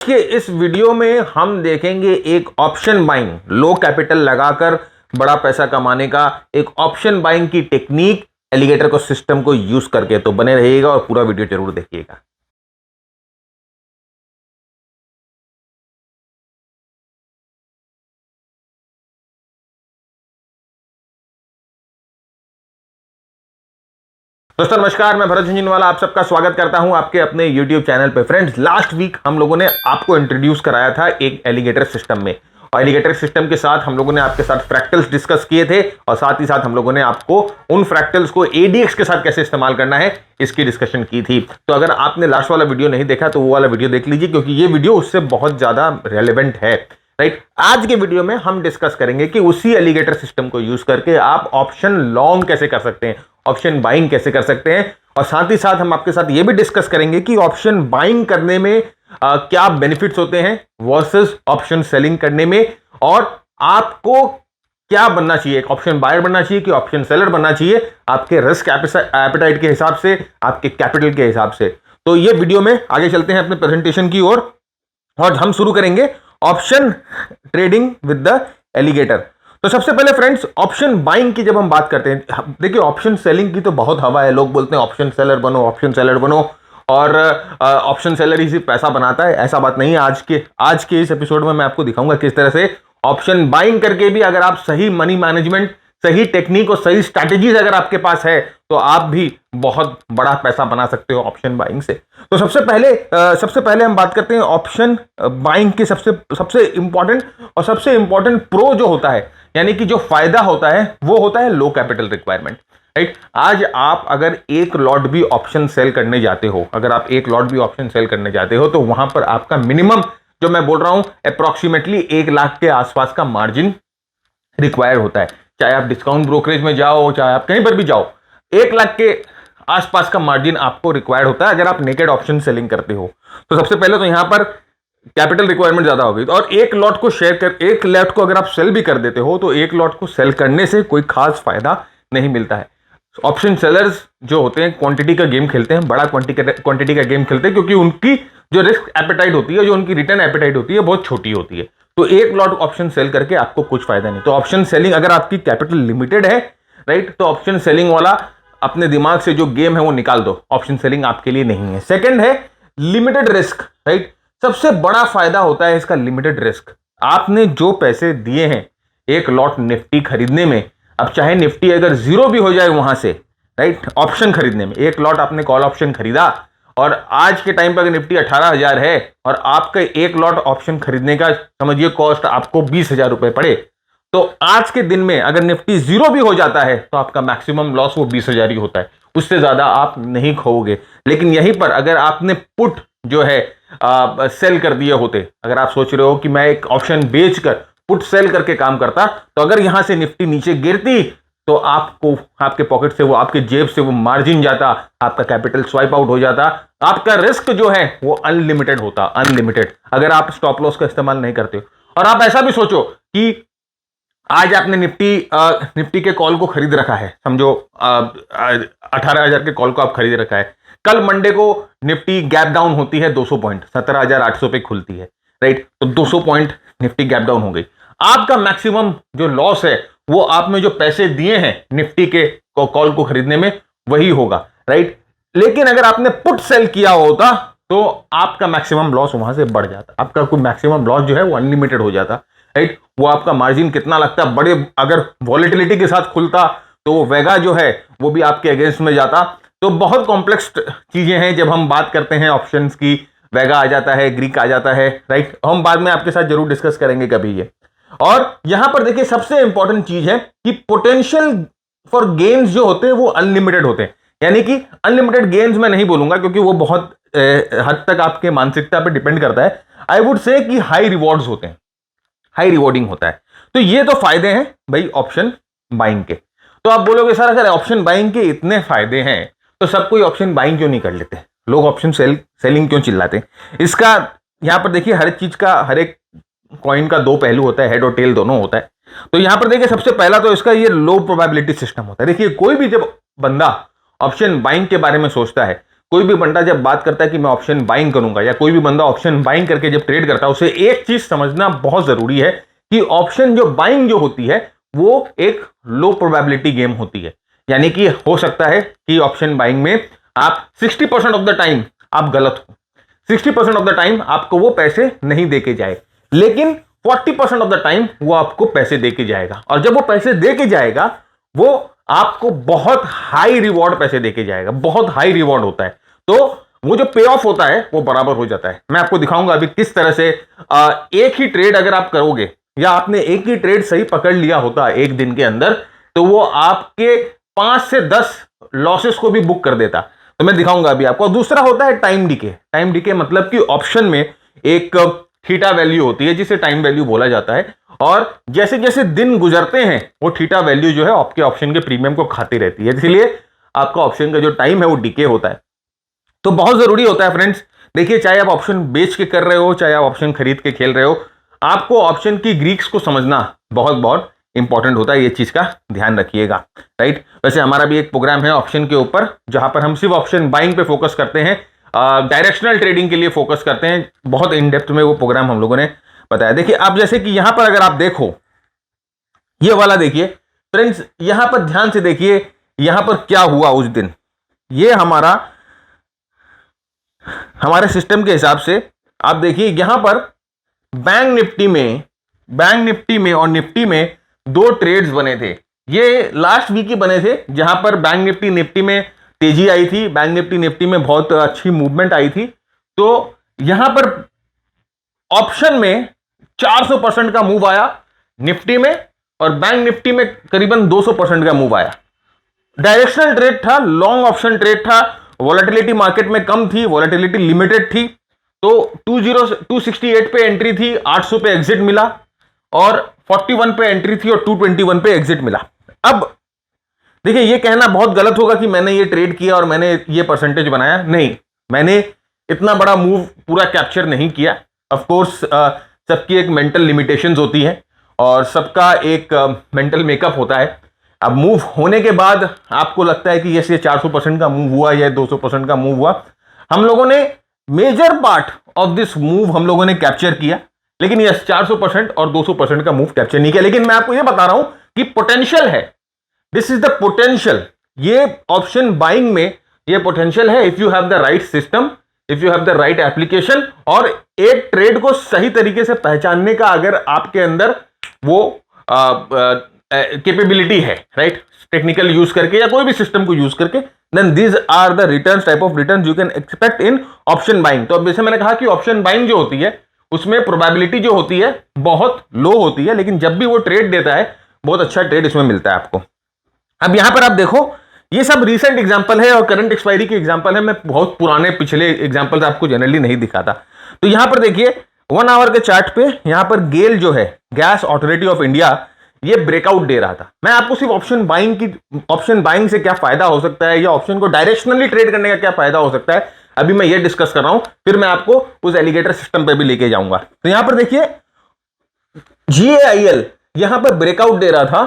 कि इस वीडियो में हम देखेंगे एक ऑप्शन बाइंग, लो कैपिटल लगाकर बड़ा पैसा कमाने का एक ऑप्शन बाइंग की टेक्निक एलिगेटर को सिस्टम को यूज करके। तो बने रहिएगा और पूरा वीडियो जरूर देखिएगा। दोस्तों नमस्कार, मैं भरत झुंझुनवाला आप सबका स्वागत करता हूं आपके अपने YouTube चैनल पे। फ्रेंड्स, लास्ट वीक हम लोगों ने आपको इंट्रोड्यूस कराया था एक एलिगेटर सिस्टम में, और एलिगेटर सिस्टम के साथ हम लोगों ने आपके साथ फ्रैक्टल्स डिस्कस किए थे, और साथ ही साथ हम लोगों ने आपको उन फ्रैक्टल्स को एडीएक्स के साथ कैसे इस्तेमाल करना है इसकी डिस्कशन की थी। तो अगर आपने लास्ट वाला वीडियो नहीं देखा तो वो वाला वीडियो देख लीजिए, क्योंकि ये वीडियो उससे बहुत ज्यादा रेलिवेंट है। राइट, आज के वीडियो में हम डिस्कस करेंगे कि उसी एलिगेटर सिस्टम को यूज करके आप ऑप्शन लॉन्ग कैसे कर सकते हैं, ऑप्शन बाइंग कैसे कर सकते हैं, और साथ ही साथ हम आपके साथ यह भी डिस्कस करेंगे कि ऑप्शन बाइंग करने में क्या बेनिफिट्स होते हैं वर्सेस ऑप्शन सेलिंग करने में, और आपको क्या बनना चाहिए, एक ऑप्शन बायर बनना चाहिए कि ऑप्शन सेलर बनना चाहिए, आपके रिस्क एपेटाइट के हिसाब से, आपके कैपिटल के हिसाब से। तो ये वीडियो में आगे चलते हैं अपने प्रेजेंटेशन की ओर, और हम शुरू करेंगे option trading with the alligator. तो सबसे पहले फ्रेंड्स, ऑप्शन बाइंग की जब हम बात करते हैं, देखिए ऑप्शन सेलिंग की तो बहुत हवा है, लोग बोलते हैं ऑप्शन सेलर बनो, ऑप्शन सेलर बनो, और ऑप्शन सेलर ही सिर्फ पैसा बनाता है। ऐसा बात नहीं है। आज के इस एपिसोड में मैं आपको दिखाऊंगा किस तरह से ऑप्शन बाइंग करके भी अगर आप सही मनी मैनेजमेंट, सही टेक्निक और सही स्ट्रैटेजीज अगर आपके पास है तो आप भी बहुत बड़ा पैसा बना सकते हो ऑप्शन बाइंग से। तो सबसे पहले हम बात करते हैं ऑप्शन बाइंग के सबसे इंपॉर्टेंट प्रो जो होता है, यानी कि जो फायदा होता है वो होता है लो कैपिटल रिक्वायरमेंट। राइट, आज आप अगर एक लॉट भी ऑप्शन सेल करने जाते हो, तो वहां पर आपका मिनिमम, जो मैं बोल रहा हूं, अप्रोक्सीमेटली 1 लाख के आसपास का मार्जिन रिक्वायर होता है। चाहे आप डिस्काउंट ब्रोकरेज में जाओ, चाहे आप कहीं पर भी जाओ, 1 लाख के आसपास का मार्जिन आपको रिक्वायर्ड होता है अगर आप नेकेड ऑप्शन सेलिंग करते हो। तो सबसे पहले तो यहां पर कैपिटल रिक्वायरमेंट ज्यादा होगी, और एक लॉट को अगर आप सेल भी कर देते हो तो एक लॉट को सेल करने से कोई खास फायदा नहीं मिलता है। ऑप्शन सेलर्स जो होते हैं क्वांटिटी का गेम खेलते हैं, बड़ा क्वांटिटी का गेम खेलते हैं, क्योंकि उनकी जो रिस्क एपेटाइट होती है, जो उनकी रिटर्न एपेटाइट होती है, बहुत छोटी होती है। तो एक लॉट ऑप्शन सेल करके आपको कुछ फायदा नहीं। तो ऑप्शन सेलिंग, अगर आपकी कैपिटल लिमिटेड है, राइट, तो ऑप्शन सेलिंग वाला अपने दिमाग से जो गेम है वो निकाल दो, ऑप्शन सेलिंग आपके लिए नहीं है। सेकंड है लिमिटेड रिस्क। राइट, सबसे बड़ा फायदा होता है इसका लिमिटेड रिस्क। आपने जो पैसे दिए हैं एक लॉट निफ्टी खरीदने में, अब चाहे निफ्टी अगर जीरो भी हो जाए वहां से, राइट, ऑप्शन खरीदने में एक लॉट आपने कॉल ऑप्शन खरीदा, और आज के टाइम पर अगर निफ्टी 18,000 है और आपका एक लॉट ऑप्शन खरीदने का समझिए कॉस्ट आपको 20,000 रुपए पड़े, तो आज के दिन में अगर निफ्टी जीरो भी हो जाता है तो आपका मैक्सिमम लॉस वो 20,000 ही होता है, उससे ज्यादा आप नहीं खोओगे। लेकिन यहीं पर अगर आपने पुट जो है सेल कर दिए होते, अगर आप सोच रहे हो कि मैं एक ऑप्शन बेचकर पुट सेल करके काम करता, तो अगर यहां से निफ्टी नीचे गिरती तो आपको, आपके पॉकेट से वो, आपके जेब से वो मार्जिन जाता, आपका कैपिटल स्वाइप आउट हो जाता, आपका रिस्क जो है वो अनलिमिटेड होता, अनलिमिटेड, अगर आप स्टॉप लॉस का इस्तेमाल नहीं करते हो। और आप ऐसा भी सोचो कि आज आपने निफ्टी के कॉल को खरीद रखा है, समझो 18,000 के कॉल को आप खरीद रखा है, कल मंडे को निफ्टी गैप डाउन होती है 200 पॉइंट, 17,800 पे खुलती है, राइट, तो 200 पॉइंट निफ्टी गैप डाउन हो गई। आपका मैक्सिमम जो लॉस है वो आपने जो पैसे दिए हैं निफ्टी के कॉल को खरीदने में वही होगा, राइट। लेकिन अगर आपने पुट सेल किया होता तो आपका मैक्सिमम लॉस वहां से बढ़ जाता, आपका कोई मैक्सिमम लॉस जो है वो अनलिमिटेड हो जाता, राइट। वो आपका मार्जिन कितना लगता, बड़े अगर वॉलेटिलिटी के साथ खुलता तो वो वेगा जो है वो भी आपके अगेंस्ट में जाता। तो बहुत कॉम्प्लेक्स चीजें हैं जब हम बात करते हैं ऑप्शंस की, वेगा आ जाता है, ग्रीक आ जाता है, राइट। हम बाद में आपके साथ जरूर डिस्कस करेंगे कभी ये। और यहां पर देखिए सबसे इंपॉर्टेंट चीज है कि पोटेंशियल फॉर गेन्स जो होते हैं वो अनलिमिटेड होते हैं, यानी कि अनलिमिटेड गेन्स मैं नहीं बोलूंगा क्योंकि वो बहुत हद तक आपके मानसिकता पे डिपेंड करता है। आई वुड से कि हाई रिवॉर्ड्स होते हैं, हाई रिवॉर्डिंग होता है। तो ये तो फायदे हैं भाई ऑप्शन बाइंग के। तो आप बोलोगे सर अगर ऑप्शन बाइंग के इतने फायदे हैं तो सब कोई ऑप्शन बाइंग क्यों नहीं कर लेते, लोग ऑप्शन सेलिंग क्यों चिल्लाते हैं? इसका यहां पर देखिए हर एक चीज का, हर एक कॉइन का दो पहलू होता है, हेड और टेल दोनों होता है। तो यहां पर देखिए सबसे पहला तो इसका ये लो प्रोबेबिलिटी सिस्टम होता है। देखिए कोई भी जब बंदा ऑप्शन बाइंग के बारे में सोचता है कोई भी बंदा जब बात करता है कि मैं ऑप्शन बाइंग करूंगा, या कोई भी बंदा ऑप्शन बाइंग करके जब ट्रेड करता है, उसे एक चीज समझना बहुत जरूरी है कि ऑप्शन जो बाइंग जो होती है वो एक लो प्रोबेबिलिटी गेम होती है। यानी कि हो सकता है कि ऑप्शन बाइंग में आप 60% ऑफ द टाइम आप गलत हो, 60% ऑफ द टाइम आपको वो पैसे नहीं देके जाए, लेकिन 40% ऑफ द टाइम वो आपको पैसे देके जाएगा। और जब वो पैसे देके जाएगा वो आपको बहुत हाई रिवॉर्ड पैसे देके जाएगा, बहुत हाई रिवॉर्ड होता है। तो वो जो पे ऑफ होता है वो बराबर हो जाता है। मैं आपको दिखाऊंगा अभी किस तरह से एक ही ट्रेड अगर आप करोगे, या आपने एक ही ट्रेड सही पकड़ लिया होता है एक दिन के अंदर, तो वो आपके 5 से 10 लॉसेस को भी बुक कर देता। तो मैं दिखाऊंगा अभी आपको। दूसरा होता है टाइम डिके। टाइम डिके मतलब कि ऑप्शन में एक थीटा वैल्यू होती है जिसे टाइम वैल्यू बोला जाता है, और जैसे जैसे दिन गुजरते हैं वो थीटा वैल्यू जो है आपके ऑप्शन के प्रीमियम को खाती रहती है, इसलिए आपका ऑप्शन का जो टाइम है वो डिके होता है। तो बहुत जरूरी होता है फ्रेंड्स, देखिए चाहे आप ऑप्शन बेच के कर रहे हो, चाहे आप ऑप्शन खरीद के खेल रहे हो, आपको ऑप्शन की ग्रीक्स को समझना बहुत बहुत इंपॉर्टेंट होता है। ये चीज का ध्यान रखिएगा, राइट। वैसे हमारा भी एक प्रोग्राम है ऑप्शन के ऊपर, जहां पर हम सिर्फ ऑप्शन बाइंग पे फोकस करते हैं, डायरेक्शनल ट्रेडिंग के लिए फोकस करते हैं। बहुत इन डेप्थ में वो प्रोग्राम हम लोगों ने बताया। देखिए आप जैसे कि यहां पर अगर आप देखो ये वाला, देखिए फ्रेंड्स यहां पर ध्यान से देखिए यहां पर क्या हुआ उस दिन। ये हमारे सिस्टम के हिसाब से आप देखिए यहां पर बैंक निफ्टी में और निफ्टी में 2 ट्रेड्स बने थे। ये लास्ट वीक ही बने थे, जहां पर बैंक निफ्टी में तेजी आई थी, बैंक निफ्टी में बहुत अच्छी मूवमेंट आई थी। तो यहां पर ऑप्शन में 400% का मूव आया निफ्टी में, और बैंक निफ्टी में करीबन 200% का मूव आया। डायरेक्शनल ट्रेड था, लॉन्ग ऑप्शन ट्रेड था, वॉलेटिलिटी मार्केट में कम थी, वॉलेटिलिटी लिमिटेड थी। तो 268 पे एंट्री थी, 800 पे एग्जिट मिला, और 41 पे एंट्री थी और 221 पे एग्जिट मिला। अब देखिए ये कहना बहुत गलत होगा कि मैंने ये ट्रेड किया और मैंने ये परसेंटेज बनाया। नहीं, मैंने इतना बड़ा मूव पूरा कैप्चर नहीं किया। ऑफ कोर्स सबकी एक मेंटल लिमिटेशंस होती है और सबका एक मेंटल मेकअप होता है। अब मूव होने के बाद आपको लगता है कि ये 400% का मूव हुआ या 200% का मूव हुआ। हम लोगों ने major part of this move हम लोगों ने कैप्चर किया, लेकिन यस 400% और 200% का मूव कैप्चर नहीं किया। लेकिन मैं आपको ये बता रहा हूं कि पोटेंशियल है, दिस इज द पोटेंशियल। ये ऑप्शन बाइंग में ये पोटेंशियल है, if you have the right system, if you have the right application, और एक ट्रेड को सही तरीके से पहचानने का अगर आपके अंदर वो कैपेबिलिटी है, राइट, टेक्निकल यूज करके या कोई भी सिस्टम को यूज करके, then these are the returns, type of returns you can expect in option buying. तो अब जैसे मैंने कहा कि ऑप्शन बाइंग जो होती है उसमें प्रोबेबिलिटी जो होती है बहुत लो होती है, लेकिन जब भी वो ट्रेड देता है बहुत अच्छा ट्रेड इसमें मिलता है आपको। अब यहां पर आप देखो ये सब रीसेंट एग्जांपल है और करंट एक्सपायरी के एग्जांपल है। मैं बहुत पुराने पिछले एग्जांपल्स आपको जनरली नहीं दिखाता। तो यहां पर देखिए 1 आवर के चार्ट पे यहां पर गेल जो है, गैस अथॉरिटी ऑफ इंडिया, ये ब्रेकआउट दे रहा था। मैं आपको सिर्फ ऑप्शन बाइंग से क्या फायदा हो सकता है या ऑप्शन को डायरेक्शनली ट्रेड करने का क्या फायदा हो सकता है अभी मैं ये डिस्कस कर रहा हूं, फिर मैं आपको उस एलिगेटर सिस्टम पे भी लेके जाऊंगा। तो यहां पर देखिए GAIL यहां पर ब्रेकआउट दे रहा था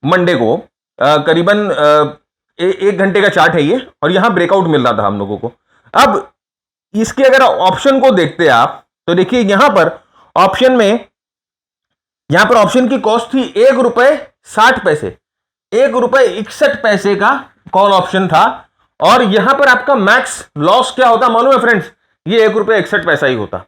मंडे को, करीबन 1 घंटे का चार्ट है ये, और यहां ब्रेकआउट मिल रहा था हम लोगों को। अब इसके अगर ऑप्शन को देखते आप तो देखिए यहां पर ऑप्शन में, यहां पर ऑप्शन की कॉस्ट थी ₹1.60, ₹1.61 का कॉल ऑप्शन था, और यहां पर आपका मैक्स लॉस क्या होता मालूम है फ्रेंड्स? ये ₹1.61 ही होता,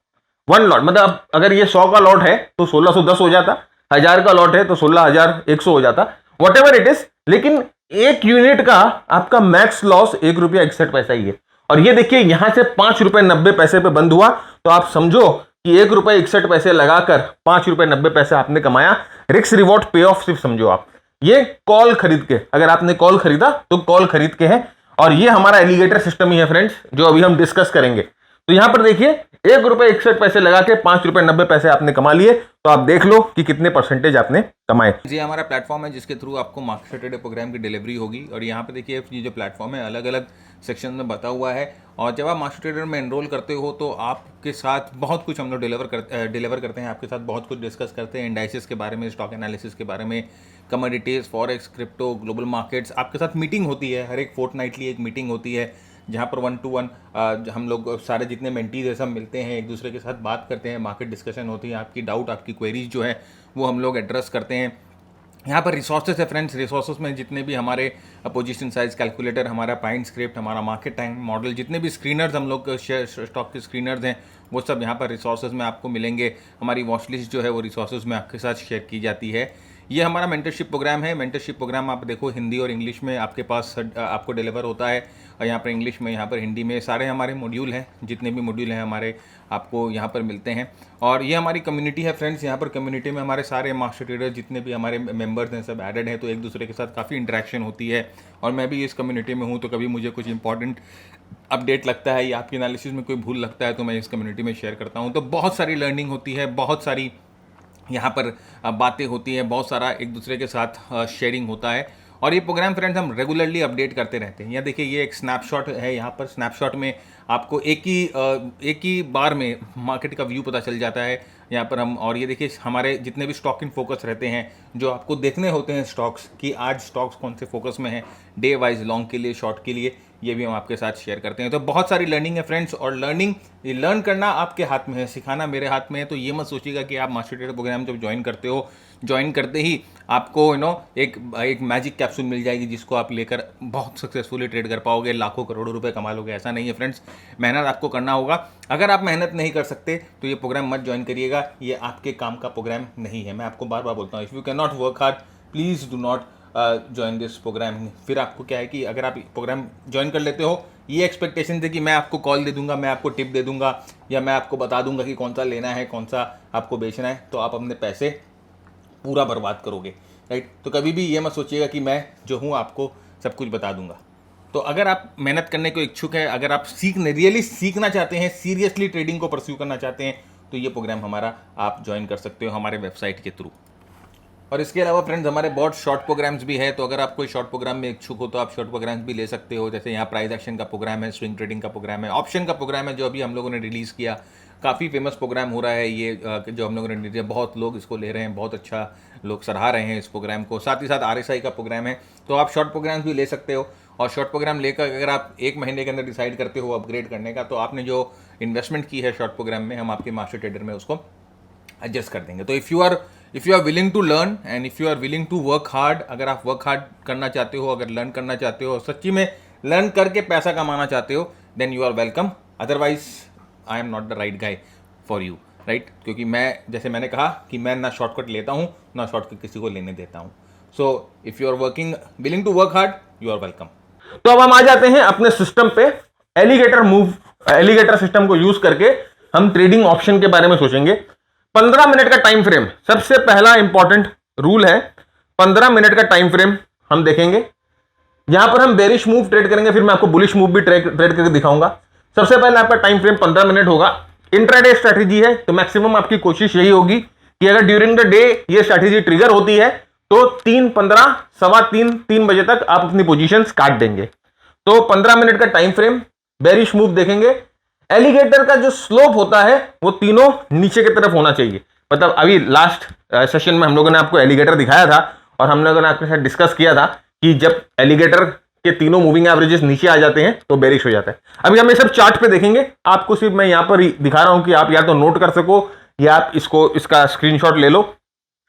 1 लॉट। मतलब अगर ये 100 का लॉट है तो 1610 हो जाता, 1000 का लॉट है तो 16100 हो जाता, वट एवर इट इज, लेकिन 1 यूनिट का आपका मैक्स लॉस ₹1.61 ही है। और ये देखिए यहां से ₹5.90 पे बंद हुआ, तो आप समझो कि ₹1.61 लगाकर ₹5.90 आपने कमाया। रिस्क रिवॉर्ड पे ऑफ सिर्फ समझो आप, ये कॉल खरीद के, अगर आपने कॉल खरीदा तो कॉल खरीद के है, और ये हमारा एलिगेटर सिस्टम ही है फ्रेंड्स, जो अभी हम डिस्कस करेंगे। तो यहां पर देखिए ₹1.61 लगा के ₹5.90 आपने कमा लिए, तो आप देख लो कि कितने परसेंटेज आपने कमाए। ये हमारा प्लेटफॉर्म है जिसके थ्रू आपको मार्केट ट्रेडर प्रोग्राम की डिलीवरी होगी, और यहाँ पे देखिए ये जो प्लेटफॉर्म है अलग अलग सेक्शन में बता हुआ है, और जब आप मार्केट ट्रेडर में एनरोल करते हो तो आपके साथ बहुत कुछ हम लोग डिलीवर करते हैं, आपके साथ बहुत कुछ डिस्कस करते हैं, इंडाइसिस के बारे में, स्टॉक एनालिसिस के बारे में, commodities, forex, crypto, global markets. आपके साथ मीटिंग होती है, हर एक फोर्टनाइटली एक मीटिंग होती है जहाँ पर 1 to 1 हम लोग सारे जितने मेंटीज है सब मिलते हैं, एक दूसरे के साथ बात करते हैं, मार्केट डिस्कशन होती है, आपकी डाउट आपकी क्वेरीज जो है वो हम लोग एड्रेस करते हैं। यहाँ पर रिसोर्सेज है फ्रेंड्स, रिसोर्सेज में जितने भी हमारे पोजीशन साइज कैलकुलेटर, हमारा पाइंट स्क्रिप्ट, हमारा मार्केट टाइम मॉडल, जितने भी स्क्रीनर्स हम लोग शेयर स्टॉक के स्क्रीनर्स हैं वो सब यहाँ पर रिसोर्सेज में आपको मिलेंगे। हमारी वॉच लिस्ट जो है वो रिसोर्सेज में आपके साथ शेयर की जाती है। ये हमारा मेंटरशिप प्रोग्राम है। मेंटरशिप प्रोग्राम आप देखो हिंदी और इंग्लिश में आपके पास आपको डिलीवर होता है, और यहाँ पर इंग्लिश में, यहाँ पर हिंदी में सारे हमारे मॉड्यूल हैं, जितने भी मॉड्यूल हैं हमारे आपको यहाँ पर मिलते हैं। और ये हमारी कम्युनिटी है फ्रेंड्स, यहाँ पर कम्युनिटी में हमारे सारे मास्टर ट्रेडर जितने भी हमारे मेंबर्स हैं सब एडेड हैं, तो एक दूसरे के साथ काफ़ी इंटरेक्शन होती है। और मैं भी इस कम्युनिटी में हूँ, तो कभी मुझे कुछ इंपॉर्टेंट अपडेट लगता है या आपकी एनालिसिस में कोई भूल लगता है तो मैं इस कम्युनिटी में शेयर करता हूँ। तो बहुत सारी लर्निंग होती है, बहुत सारी यहाँ पर बातें होती हैं, बहुत सारा एक दूसरे के साथ शेयरिंग होता है। और ये प्रोग्राम फ्रेंड्स हम रेगुलरली अपडेट करते रहते हैं। यहाँ देखिए ये एक स्नैपशॉट है, यहाँ पर स्नैपशॉट में आपको एक ही बार में मार्केट का व्यू पता चल जाता है यहाँ पर हम। और ये देखिए हमारे जितने भी स्टॉक इन फोकस रहते हैं जो आपको देखने होते हैं स्टॉक्स कि आज स्टॉक्स कौन से फोकस में हैं, डे वाइज, लॉन्ग के लिए, शॉर्ट के लिए, ये भी हम आपके साथ शेयर करते हैं। तो बहुत सारी लर्निंग है फ्रेंड्स, और लर्न करना आपके हाथ में है, सिखाना मेरे हाथ में है। तो ये मत सोचिएगा कि आप मास्टर ट्रेडर प्रोग्राम जब ज्वाइन करते हो, ज्वाइन करते ही आपको एक मैजिक कैप्सूल मिल जाएगी जिसको आप लेकर बहुत सक्सेसफुली ट्रेड कर पाओगे, लाखों करोड़ों रुपए कमा लोगे। ऐसा नहीं है फ्रेंड्स, मेहनत आपको करना होगा। अगर आप मेहनत नहीं कर सकते तो ये प्रोग्राम मत ज्वाइन करिएगा, ये आपके काम का प्रोग्राम नहीं है। मैं आपको बार बार बोलता हूँ, if you can not work hard please do not join this program. फिर आपको क्या है कि अगर आप प्रोग्राम ज्वाइन कर लेते हो, ये एक्सपेक्टेशन है कि मैं आपको कॉल दे दूंगा, मैं आपको टिप दे दूंगा, या मैं आपको बता दूंगा कि कौन सा लेना है, कौन सा आपको बेचना है, तो आप अपने पैसे पूरा बर्बाद करोगे, राइट। तो कभी भी ये मत सोचिएगा कि मैं जो हूँ आपको सब कुछ बता दूंगा। तो अगर आप मेहनत करने को इच्छुक है, अगर आप रियली सीखना चाहते हैं, सीरियसली ट्रेडिंग को परस्यू करना चाहते हैं, तो ये प्रोग्राम हमारा आप ज्वाइन कर सकते हो हमारे वेबसाइट के थ्रू। और इसके अलावा फ्रेंड्स हमारे बहुत शॉर्ट प्रोग्राम्स भी है, तो अगर आप कोई शॉर्ट प्रोग्राम में इच्छुक हो तो आप शॉर्ट प्रोग्राम्स भी ले सकते हो। जैसे यहाँ प्राइस एक्शन का प्रोग्राम है, स्विंग ट्रेडिंग का प्रोग्राम है, ऑप्शन का प्रोग्राम है जो अभी हम लोगों ने रिलीज़ किया, काफ़ी फेमस प्रोग्राम हो रहा है ये जो हम लोगों ने रिलीज, बहुत लोग इसको ले रहे हैं, बहुत अच्छा लोग सराहा रहे हैं इस प्रोग्राम को। साथ ही साथ RSI का प्रोग्राम है, तो आप शॉर्ट प्रोग्राम्स भी ले सकते हो। और शॉर्ट प्रोग्राम लेकर अगर आप 1 महीने के अंदर डिसाइड करते हो अपग्रेड करने का, तो आपने जो इन्वेस्टमेंट की है शॉर्ट प्रोग्राम में, हम आपके मास्टर ट्रेडर में उसको एडजस्ट कर देंगे। तो if you are willing to learn and if you are willing to work hard, अगर आप वर्क हार्ड करना चाहते हो, अगर लर्न करना चाहते हो, सच्ची में लर्न करके पैसा कमाना चाहते हो, then you are welcome. Otherwise I am not the right guy for you, right. क्योंकि मैं, जैसे मैंने कहा कि मैं ना शॉर्टकट लेता हूँ ना शॉर्टकट किसी को लेने देता हूँ। So if you are willing to work hard, you are welcome. तो अब हम आ जाते हैं अपने सिस्टम पे। एलिगेटर सिस्टम को यूज करके हम ट्रेडिंग ऑप्शन के बारे में सोचेंगे। 15 मिनट का टाइम फ्रेम, सबसे पहला इंपॉर्टेंट रूल है 15 मिनट का टाइम फ्रेम हम देखेंगे। यहां पर हम बेरिश मूव ट्रेड करेंगे, फिर मैं आपको बुलिश मूव भी ट्रेड करके दिखाऊंगा। सबसे पहले आपका टाइम फ्रेम 15 मिनट होगा। इंट्राडे स्ट्रैटेजी है, तो मैक्सिमम आपकी कोशिश यही होगी कि अगर ड्यूरिंग द डे ये स्ट्रैटेजी ट्रिगर होती है तो 3:15, 3:15 बजे तक आप अपनी पोजीशंस काट देंगे। तो 15 मिनट का टाइम फ्रेम, बेरिश मूव देखेंगे। एलिगेटर का जो स्लोप होता है वो तीनों नीचे की तरफ होना चाहिए। मतलब अभी लास्ट सेशन में हम लोगों ने आपको एलिगेटर दिखाया था और हम लोगों ने आपके साथ डिस्कस किया था कि जब एलिगेटर के तीनों मूविंग एवरेजेस नीचे आ जाते हैं तो बेरिश हो जाता है। अभी हम ये सब चार्ट पे देखेंगे, आपको सिर्फ मैं यहां पर दिखा रहा हूं कि आप या तो नोट कर सको या आप इसका स्क्रीनशॉट ले लो,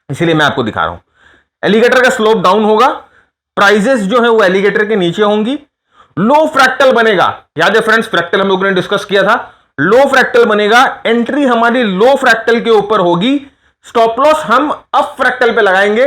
इसीलिए मैं आपको दिखा रहा हूं। एलिगेटर का स्लोप डाउन होगा, प्राइजेस जो है वो एलिगेटर के नीचे होंगी, लो फ्रैक्टल बनेगा। याद है फ्रेंड्स, फ्रैक्टल हम लोगों ने डिस्कस किया था, लो फ्रैक्टल बनेगा, एंट्री हमारी लो फ्रैक्टल के ऊपर होगी, स्टॉप लॉस हम अप फ्रैक्टल पे लगाएंगे,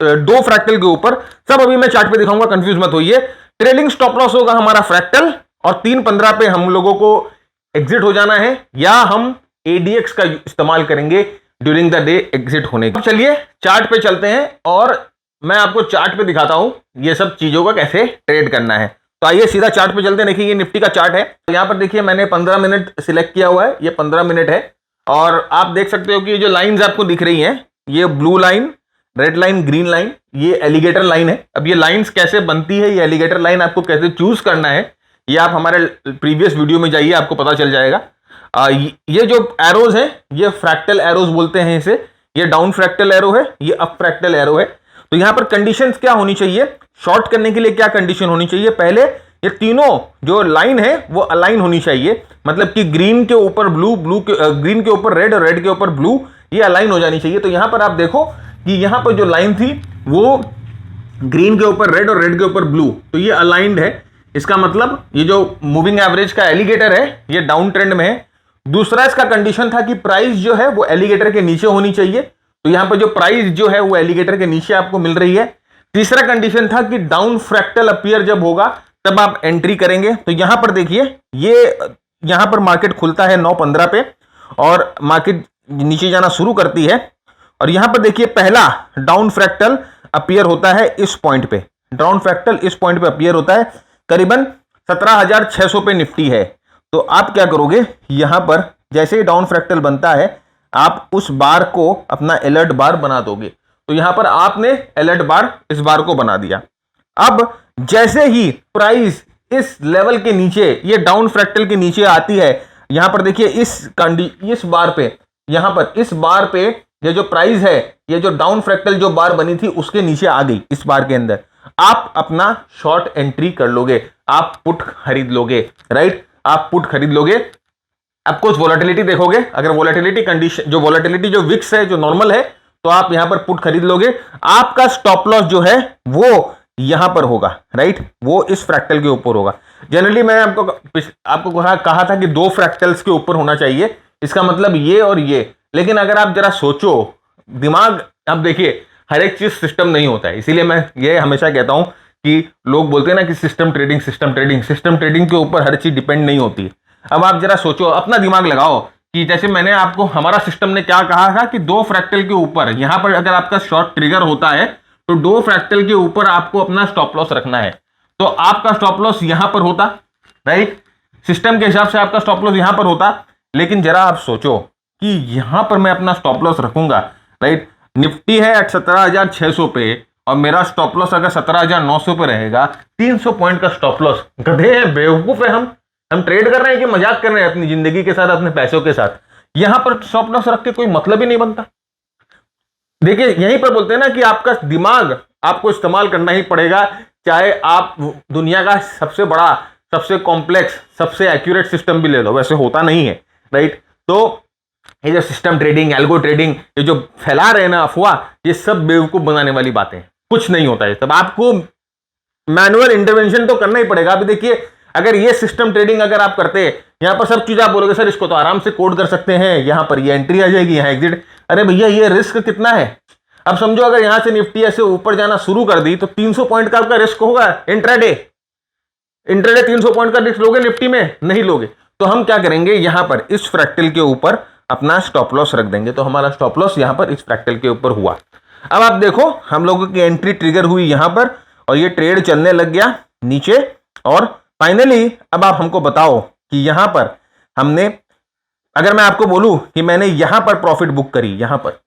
2 फ्रैक्टल के ऊपर। सब अभी मैं चार्ट पे दिखाऊंगा, कंफ्यूज मत होइए। ट्रेलिंग स्टॉप लॉस होगा हमारा फ्रैक्टल, और 3:15 पे हम लोगों को एग्जिट हो जाना है, या हम ADX का इस्तेमाल करेंगे ड्यूरिंग द डे एग्जिट होने का। चलिए चार्ट पे चलते हैं और मैं आपको चार्ट पे दिखाता हूं ये सब चीजों का कैसे ट्रेड करना है। तो आइए सीधा चार्ट पे चलते हैं। देखिए ये निफ्टी का चार्ट है, यहां पर देखिए मैंने 15 मिनट सिलेक्ट किया हुआ है, ये 15 मिनट है। और आप देख सकते हो कि ये जो लाइंस आपको दिख रही हैं, ये blue line, red line, green line, ये एलिगेटर लाइन है। अब ये लाइंस कैसे बनती है, ये एलिगेटर लाइन आपको कैसे चूज करना है, ये आप हमारे प्रीवियस वीडियो में जाइए, आपको पता चल जाएगा। ये जो एरोज हैं ये फ्रैक्टल एरोज बोलते हैं इसे, ये डाउन फ्रैक्टल एरो है, ये अप फ्रैक्टल एरो है। तो यहां पर कंडीशंस क्या होनी चाहिए, शॉर्ट करने के लिए क्या कंडीशन होनी चाहिए, पहले ये तीनों जो लाइन है वो अलाइन होनी चाहिए, मतलब कि ग्रीन के ऊपर ब्लू, ग्रीन के ऊपर रेड और रेड के ऊपर ब्लू, ये अलाइन हो जानी चाहिए। तो यहां पर आप देखो कि यहां पर जो लाइन थी वो ग्रीन के ऊपर रेड और रेड के ऊपर ब्लू, तो ये अलाइंड है। इसका मतलब ये जो मूविंग एवरेज का एलिगेटर है ये डाउन ट्रेंड में है। दूसरा इसका कंडीशन था कि प्राइस जो है वो एलिगेटर के नीचे होनी चाहिए, तो यहां पर जो प्राइस जो है वो एलिगेटर के नीचे आपको मिल रही है। तीसरा कंडीशन था कि डाउन फ्रैक्टल अपीयर जब होगा तब आप एंट्री करेंगे। तो यहां पर देखिए ये यहां पर मार्केट खुलता है 9:15 पे और मार्केट नीचे जाना शुरू करती है, और यहां पर देखिए पहला डाउन फ्रैक्टल अपीयर होता है इस पॉइंट पे, डाउन फ्रैक्टल इस पॉइंट पे अपीयर होता है, करीबन 17,600 पे निफ्टी है। तो आप क्या करोगे, यहां पर जैसे ही डाउन फ्रैक्टल बनता है आप उस बार को अपना अलर्ट बार बना दोगे। तो यहां पर आपने अलर्ट बार इस बार को बना दिया। अब जैसे ही प्राइस इस लेवल के नीचे, ये डाउन फ्रैक्टल के नीचे आती है, यहां पर देखिए इस बार पे, यहां पर इस बार पे ये जो प्राइस है, ये जो डाउन फ्रैक्टल जो बार बनी थी उसके नीचे आ गई, इस बार के अंदर आप अपना शॉर्ट एंट्री कर लोगे, आप पुट खरीद लोगे, राइट, आप पुट खरीद लोगे। अब कुछ वोलेटिलिटी देखोगे, अगर वोलेटिलिटी कंडीशन जो वोलेटिलिटी जो विक्स है जो नॉर्मल है, तो आप यहां पर पुट खरीद लोगे। आपका स्टॉप लॉस जो है वो यहां पर होगा, राइट, वो इस फ्रैक्टल के ऊपर होगा। जनरली मैंने आपको कहा था कि 2 फ्रैक्टल्स के ऊपर होना चाहिए, इसका मतलब ये और ये। लेकिन अगर आप जरा सोचो, दिमाग, अब देखिए हर एक चीज सिस्टम नहीं होता है, इसीलिए मैं ये हमेशा कहता हूं कि लोग बोलते हैं ना कि सिस्टम ट्रेडिंग के ऊपर हर चीज डिपेंड नहीं होती। अब आप जरा सोचो, अपना दिमाग लगाओ कि जैसे मैंने आपको, हमारा सिस्टम ने क्या कहा था कि 2 फ्रैक्टल के ऊपर, यहां पर अगर आपका शॉर्ट ट्रिगर होता है तो 2 फ्रैक्टल के ऊपर आपको अपना स्टॉप लॉस रखना है। तो आपका स्टॉप लॉस यहां पर होता, राइट, सिस्टम के हिसाब से आपका स्टॉप लॉस यहां पर होता। लेकिन जरा आप सोचो कि यहां पर मैं अपना स्टॉप लॉस रखूंगा, राइट, निफ्टी है 17,600 पे और मेरा स्टॉप लॉस अगर 17,900 पे रहेगा, 300 पॉइंट का स्टॉप लॉस। गधे हैं, बेवकूफ है हम ट्रेड कर रहे हैं कि मजाक कर रहे हैं अपनी जिंदगी के साथ, अपने पैसों के साथ। यहां पर स्टॉप लॉस रख के कोई मतलब ही नहीं बनता। देखिए यहीं पर बोलते हैं ना कि आपका दिमाग आपको इस्तेमाल करना ही पड़ेगा, चाहे आप दुनिया का सबसे बड़ा, सबसे कॉम्प्लेक्स, सबसे एक्यूरेट सिस्टम भी ले लो, वैसे होता नहीं है, राइट। तो ये जो सिस्टम ट्रेडिंग, एल्गो ट्रेडिंग, ये जो फैला रहे हैं ना अफवाह, ये सब बेवकूफ बनाने वाली बातें, कुछ नहीं होता है। तब आपको मैनुअल इंटरवेंशन तो करना ही पड़ेगा। अभी देखिए अगर ये सिस्टम ट्रेडिंग अगर आप करते, यहां पर सब चीज आप बोलोगे सर इसको तो आराम से कोड कर सकते हैं, यहां पर ये एंट्री आ जाएगी, यहां एग्जिट। अरे भैया ये रिस्क कितना है। अब समझो अगर यहां से निफ्टी ऐसे ऊपर जाना शुरू कर दी तो 300 पॉइंट का आपका रिस्क होगा। इंट्राडे 300 पॉइंट का रिस्क लोगे निफ्टी में? नहीं लोगे। तो हम क्या करेंगे, यहां पर इस फ्रैक्टल के ऊपर अपना स्टॉप लॉस रख देंगे। तो हमारा स्टॉप लॉस यहां पर इस फ्रैक्टल के ऊपर हुआ। अब आप देखो हम लोगों की एंट्री ट्रिगर हुई यहां पर और ये ट्रेड चलने लग गया नीचे, और फाइनली अब आप हमको बताओ कि यहां पर हमने, अगर मैं आपको बोलूं कि मैंने यहां पर प्रॉफिट बुक करी, यहां पर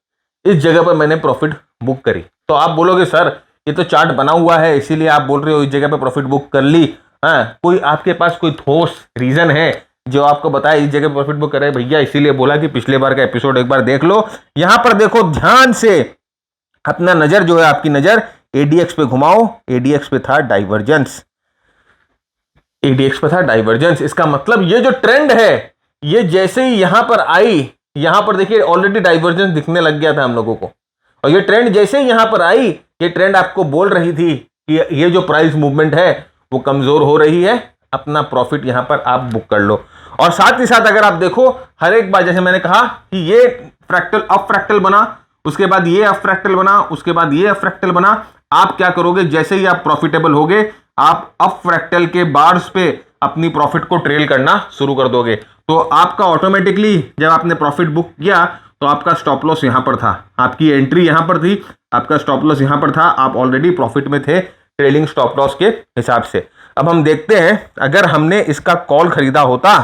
इस जगह पर मैंने प्रॉफिट बुक करी, तो आप बोलोगे सर ये तो चार्ट बना हुआ है इसीलिए आप बोल रहे हो इस जगह पर प्रॉफिट बुक कर ली। हाँ, कोई आपके पास कोई ठोस रीजन है जो आपको बताए इस जगह प्रॉफिट बुक करे? भैया इसीलिए बोला कि पिछले बार का एपिसोड एक बार देख लो। यहां पर देखो ध्यान से, अपना नजर जो है, आपकी नजर एडीएक्स पे घुमाओ। एडीएक्स पे था डाइवर्जेंस, एडीएक्स पे था डाइवर्जेंस। इसका मतलब ये जो ट्रेंड है, ये जैसे ही यहां पर आई, यहां पर देखिए ऑलरेडी डाइवर्जेंस दिखने लग गया था हम लोगों को, और ये ट्रेंड जैसे ही यहां पर आई, ये ट्रेंड आपको बोल रही थी कि ये जो प्राइस मूवमेंट है वो कमजोर हो रही है, अपना प्रॉफिट यहां पर आप बुक कर लो। और साथ ही साथ अगर आप देखो हर एक बार, जैसे मैंने कहा कि ये फ्रैक्टल अप फ्रैक्टल बना, उसके बाद ये अप फ्रैक्टल बना, उसके बाद ये अप फ्रैक्टल बना, आप क्या करोगे, जैसे ही आप प्रॉफिटेबल होगे आप अप फ्रैक्टल के बार्स पे अपनी प्रॉफिट को ट्रेल करना शुरू कर दोगे। तो आपका ऑटोमेटिकली जब आपने प्रॉफिट बुक किया तो आपका स्टॉप लॉस यहां पर था, आपकी एंट्री यहां पर थी, आपका स्टॉप लॉस यहां पर था, आप ऑलरेडी प्रॉफिट में थे ट्रेलिंग स्टॉप लॉस के हिसाब से। अब हम देखते हैं अगर हमने इसका कॉल खरीदा होता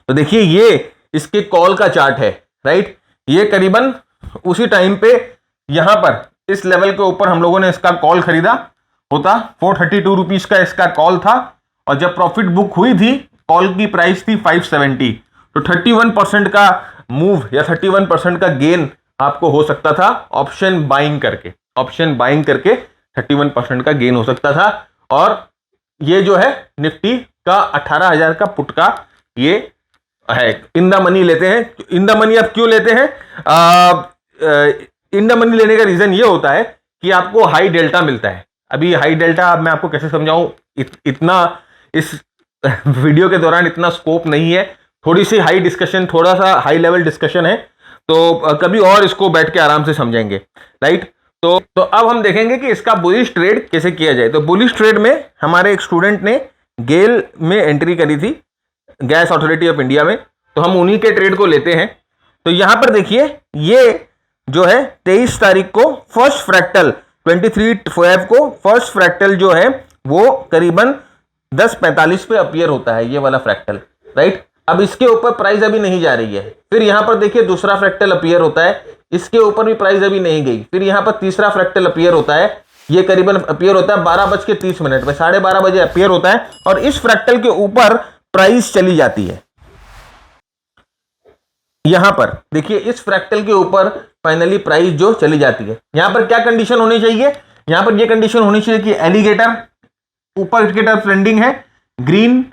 तो देखिए ये इसके कॉल का चार्ट है, राइट। ये करीबन उसी टाइम पे यहां पर इस लेवल के ऊपर हम लोगों ने इसका कॉल खरीदा होता, 432 रुपीज का इसका कॉल था, और जब प्रॉफिट बुक हुई थी कॉल की प्राइस थी 570। तो 31% का मूव या 31% का गेन आपको हो सकता था ऑप्शन बाइंग करके, 31% का गेन हो सकता था। और ये जो है निफ्टी का 18,000 का पुट का ये है। इन द मनी लेते हैं। इन द मनी आप क्यों लेते हैं? इन द मनी लेने का रीजन ये होता है कि आपको हाई डेल्टा मिलता है। अभी हाई डेल्टा मैं आपको कैसे समझाऊं, इतना इस वीडियो के दौरान इतना स्कोप नहीं है। थोड़ी सी हाई डिस्कशन, थोड़ा सा हाई लेवल डिस्कशन है, तो कभी और इसको बैठ के आराम से समझेंगे, राइट। तो अब हम देखेंगे कि इसका बुलिश ट्रेड कैसे किया जाए। तो बुलिश ट्रेड में हमारे एक स्टूडेंट ने गेल में एंट्री करी थी, गैस अथॉरिटी ऑफ इंडिया में, तो हम उन्हीं के ट्रेड को लेते हैं। तो यहां पर देखिए, ये जो है 23 तारीख को फर्स्ट फ्रैक्टल 23/5 को फर्स्ट फ्रैक्टल जो है वो करीबन 10:45 पे अपीयर होता है, ये वाला फ्रैक्टल, राइट। अब इसके ऊपर प्राइस अभी नहीं जा रही है। फिर यहां पर देखिए दूसरा फ्रैक्टल अपीयर होता है, इसके ऊपर भी प्राइस अभी नहीं गई। फिर यहां पर तीसरा फ्रैक्टल अपीयर होता है, ये करीबन अपीयर होता है 12:30 पे, 12:30 बजे अपीयर होता है, और इस फ्रैक्टल के ऊपर प्राइस चली जाती है। यहां पर देखिए इस फ्रैक्टल के ऊपर फाइनली प्राइस जो चली जाती है। यहां पर क्या कंडीशन होनी चाहिए? यहां पर यह कंडीशन होनी चाहिए कि एलिगेटर ऊपर की तरफ ट्रेंडिंग है, ग्रीन,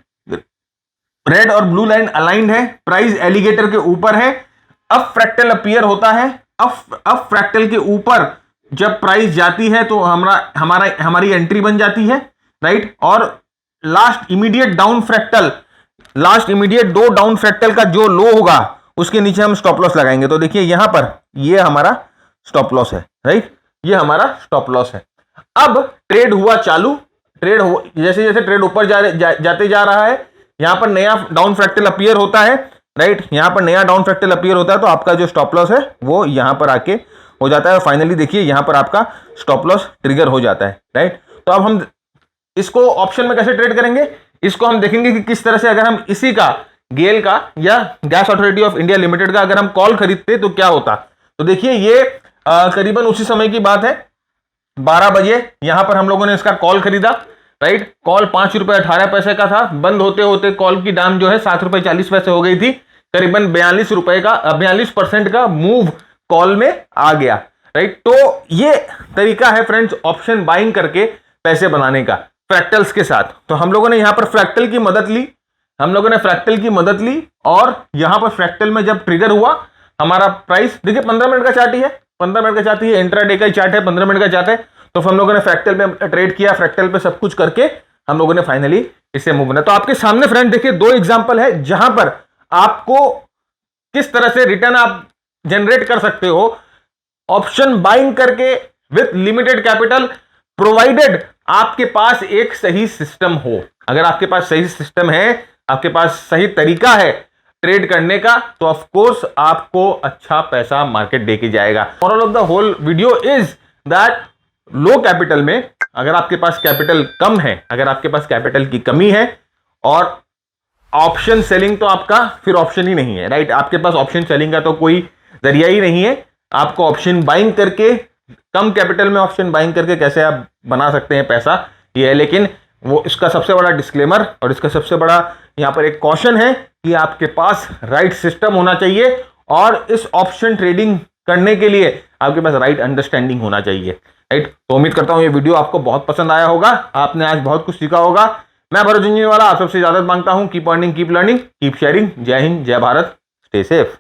रेड और ब्लू लाइन अलाइंड है, प्राइस एलिगेटर के ऊपर है, अब फ्रैक्टल अपीयर होता है। अब फ्रैक्टल के ऊपर जब प्राइस जाती है तो हमारी एंट्री बन जाती है, राइट। और last immediate down fractal, last immediate 2 down fractal का जो लो होगा उसके नीचे हम स्टॉप लॉस लगाएंगे। तो देखिए यहां पर ये हमारा स्टॉप लॉस है, राइट, ये हमारा स्टॉप लॉस है। अब ट्रेड हुआ चालू, जैसे जैसे ट्रेड ऊपर जाते जा रहा है, यहां पर नया डाउन फ्रैक्टल अपीयर होता है, राइट, यहां पर नया डाउन फ्रैक्टल अपीयर होता है, तो आपका जो स्टॉप लॉस है वो यहां पर आके हो जाता है। और फाइनली देखिए यहां पर आपका स्टॉप लॉस ट्रिगर हो जाता है, राइट। तो अब हम इसको ऑप्शन में कैसे ट्रेड करेंगे, इसको हम देखेंगे कि किस तरह से अगर हम इसी का गेल का या gas authority of India limited का अगर हम कॉल खरीदते तो क्या होता। तो देखिए ये करीबन उसी समय की बात है, 12 बजे यहां पर हम लोगों ने इसका कॉल खरीदा, राइट। कॉल 5 रुपए 18 पैसे का था, बंद होते होते कॉल की दाम जो है 7 रुपए 40 पैसे हो गई थी, करीबन 42 रुपए का 42% का मूव कॉल में आ गया, राइट। तो ये तरीका है फ्रेंड्स ऑप्शन बाइंग करके पैसे बनाने का फ्रैक्टल्स के साथ। तो हम लोगों ने यहां पर फ्रैक्टल की मदद ली, और यहां पर फ्रैक्टल में जब ट्रिगर हुआ हमारा प्राइस, देखिए 15 मिनट का चार्ट ही है, 15 मिनट का चार्ट ही है, इंट्राडे का ही चार्ट है, 15 मिनट का चार्ट है। तो हम लोगों ने फ्रैक्टल में ट्रेड किया, फ्रैक्टल पे सब कुछ करके हम लोगों ने फाइनली इसे मूव बना। तो आपके सामने फ्रेंड देखिए 2 एग्जांपल है जहां पर आपको किस तरह से रिटर्न आप जनरेट कर सकते हो ऑप्शन बाइंग करके विथ लिमिटेड कैपिटल, प्रोवाइडेड आपके पास एक सही सिस्टम हो। अगर आपके पास सही सिस्टम है, आपके पास सही तरीका है ट्रेड करने का, तो ऑफ कोर्स आपको अच्छा पैसा मार्केट दे के जाएगा। Moral of the whole video is that low capital में अगर आपके पास कैपिटल कम है, अगर आपके पास कैपिटल की कमी है, और ऑप्शन सेलिंग तो आपका फिर ऑप्शन ही नहीं है, राइट। आपके पास ऑप्शन सेलिंग का तो कोई जरिया ही नहीं है। आपको ऑप्शन बाइंग करके, कम कैपिटल में ऑप्शन बाइंग करके कैसे आप बना सकते हैं पैसा, ये है। लेकिन वो इसका सबसे बड़ा डिस्क्लेमर और इसका सबसे बड़ा यहां पर एक कॉशन है कि आपके पास राइट सिस्टम होना चाहिए, और इस ऑप्शन ट्रेडिंग करने के लिए आपके पास राइट अंडरस्टैंडिंग होना चाहिए, राइट। तो उम्मीद करता हूं ये वीडियो आपको बहुत पसंद आया होगा, आपने आज बहुत कुछ सीखा होगा। मैं भरत झुंझुनवाला आप सबसे इजाजत मांगता हूं। Keep earning, keep learning, keep sharing. जय हिंद, जय भारत, स्टे सेफ।